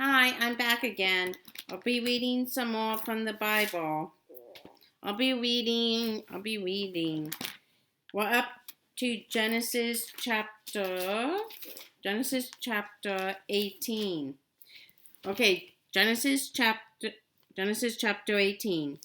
Hi, I'm back again. I'll be reading some more from the Bible. I'll be reading. We're up to Genesis chapter 18. Okay, Genesis chapter 18.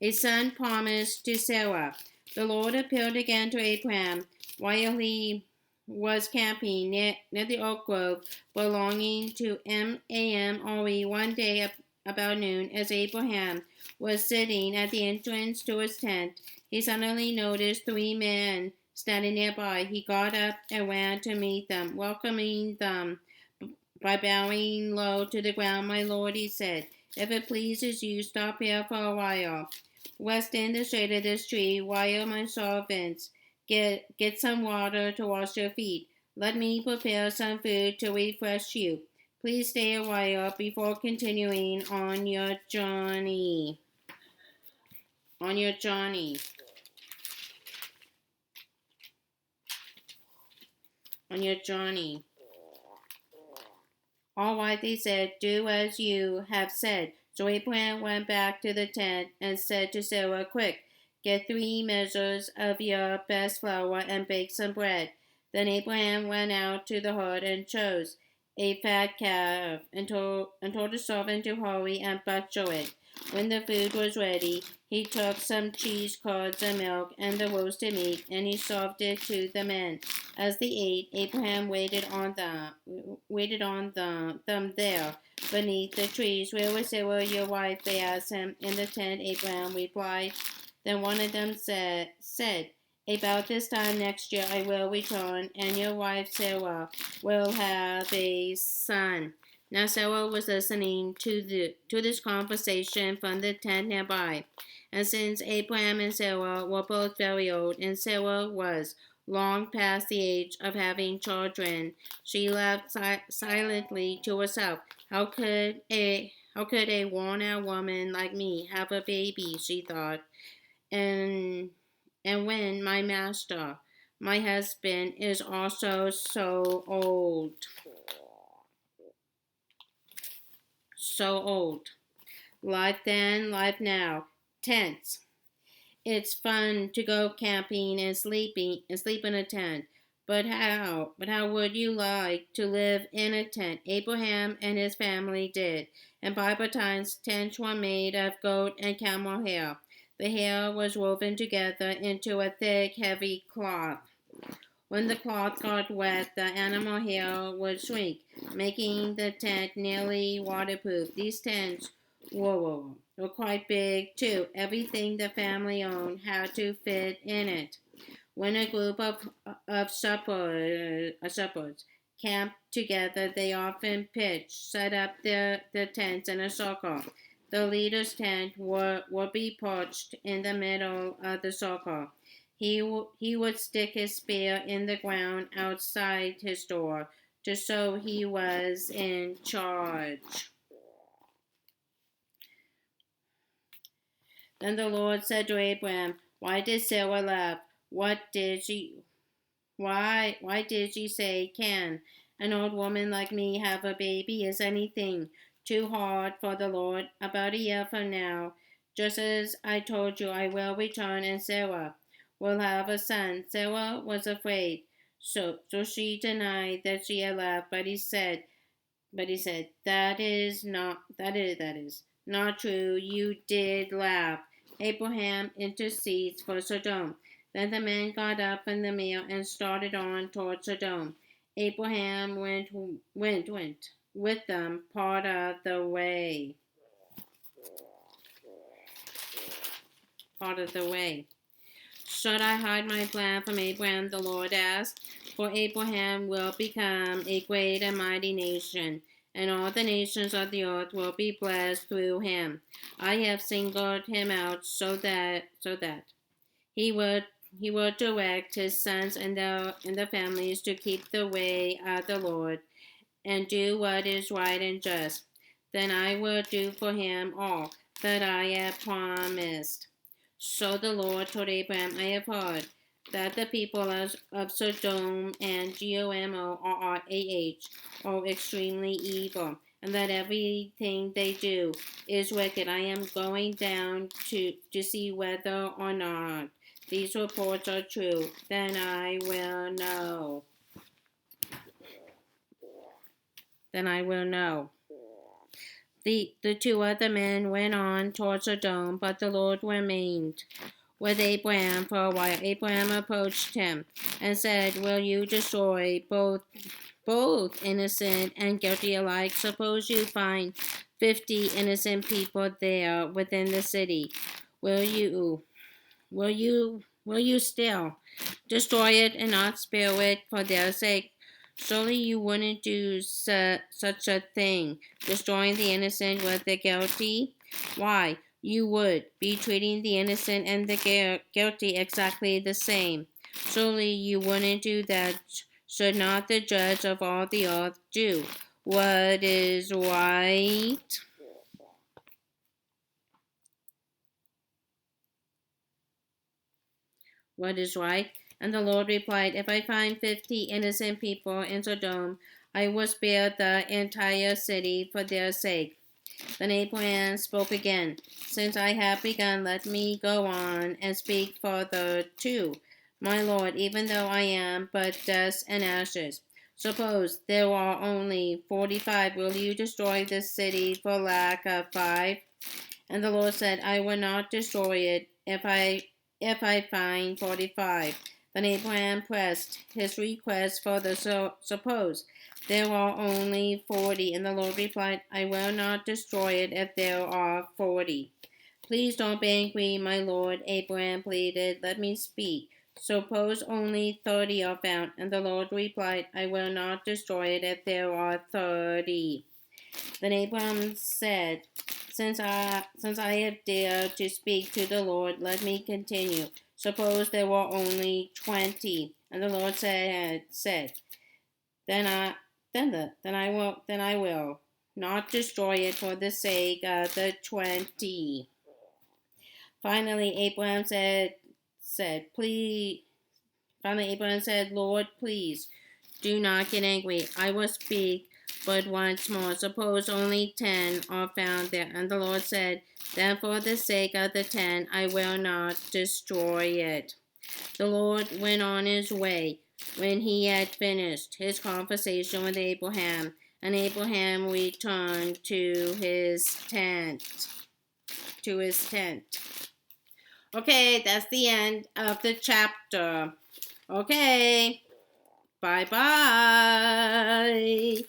A son promised to Sarah. The Lord appeared again to Abraham while he was camping near the oak grove belonging to Mamre one day about noon. As Abraham was sitting at the entrance to his tent, he suddenly noticed three men standing nearby. He got up and ran to meet them, welcoming them by bowing low to the ground. My lord, he said, if it pleases you, stop here for a while. Rest in the shade of this tree while my servants get some water to wash your feet. Let me prepare some food to refresh you. Please stay a while before continuing on your journey. On your journey. On your journey. All right, they said, do as you have said. So Abraham went back to the tent and said to Sarah, quick, get 3 measures of your best flour and bake some bread. Then Abraham went out to the herd and chose a fat calf and told the servant to hurry and butcher it. When the food was ready, he took some cheese, curds, and milk, and the roasted meat, and he served it to the men. As they ate, Abraham waited on them there beneath the trees. Where was Sarah, your wife? They asked him. In the tent, Abraham replied. Then one of them said, about this time next year I will return, and your wife Sarah will have a son. Now Sarah was listening to this conversation from the tent nearby. And since Abraham and Sarah were both very old, and Sarah was long past the age of having children, she laughed silently to herself. How could a worn-out woman like me have a baby? She thought. And when my master, my husband, is also so old. So old. Life then, life now. Tents. It's fun to go camping and sleep in a tent. But how would you like to live in a tent? Abraham and his family did. In Bible times, tents were made of goat and camel hair. The hair was woven together into a thick, heavy cloth. When the cloth got wet, the animal hair would shrink, making the tent nearly waterproof. These tents were quite big, too. Everything the family owned had to fit in it. When a group of shepherds camped together, they often set up their tents in a circle. The leader's tent would be perched in the middle of the circle. He would stick his spear in the ground outside his door to show he was in charge. Then the Lord said to Abraham, why did Sarah laugh? Why did she say, can an old woman like me have a baby? Is anything too hard for the Lord? About a year from now, just as I told you, I will return and Sarah will have a son. Sarah was afraid, so she denied that she had laughed, but he said, that is not true. You did laugh. Abraham intercedes for Sodom. Then the men got up from the meal and started on toward Sodom. Abraham went with them part of the way. Should I hide my plan from Abraham? The Lord asked. For Abraham will become a great and mighty nation, and all the nations of the earth will be blessed through him. I have singled him out so that he would direct his sons and their families to keep the way of the Lord and do what is right and just. Then I will do for him all that I have promised. So the Lord told Abraham, I have heard. that the people of Sodom and Gomorrah are extremely evil, and that everything they do is wicked. I am going down to see whether or not these reports are true. Then I will know. Then I will know. The two other men went on towards Sodom, but the Lord remained with Abraham for a while. Abraham approached him and said, "Will you destroy both innocent and guilty alike? Suppose you find 50 innocent people there within the city. Will you still destroy it and not spare it for their sake? Surely you wouldn't do such a thing, destroying the innocent with the guilty. Why, you would be treating the innocent and the guilty exactly the same. Surely you wouldn't do that. Should not the judge of all the earth do what is right?" What is right? And the Lord replied, "If I find 50 innocent people in Sodom, I will spare the entire city for their sake." Then Abraham spoke again, "Since I have begun, let me go on and speak further too. My Lord, even though I am but dust and ashes, suppose there are only 45, will you destroy this city for lack of 5? And the Lord said, "I will not destroy it if I find 45. Then Abraham pressed his request further. So suppose there are only 40. And the Lord replied, "I will not destroy it if there are 40. Please don't be angry, my Lord," Abraham pleaded. "Let me speak. Suppose only 30 are found." And the Lord replied, "I will not destroy it if there are 30. Then Abraham said, Since I have dared to speak to the Lord, let me continue. Suppose there were only 20. And the Lord said, Then I will not destroy it for the sake of the 20. Finally, Abraham said, "Lord, please do not get angry. I will speak but once more. Suppose only 10 are found there." And the Lord said, "Then for the sake of the 10, I will not destroy it." The Lord went on his way when he had finished his conversation with Abraham, and Abraham returned to his tent. Okay, that's the end of the chapter. Okay, bye bye.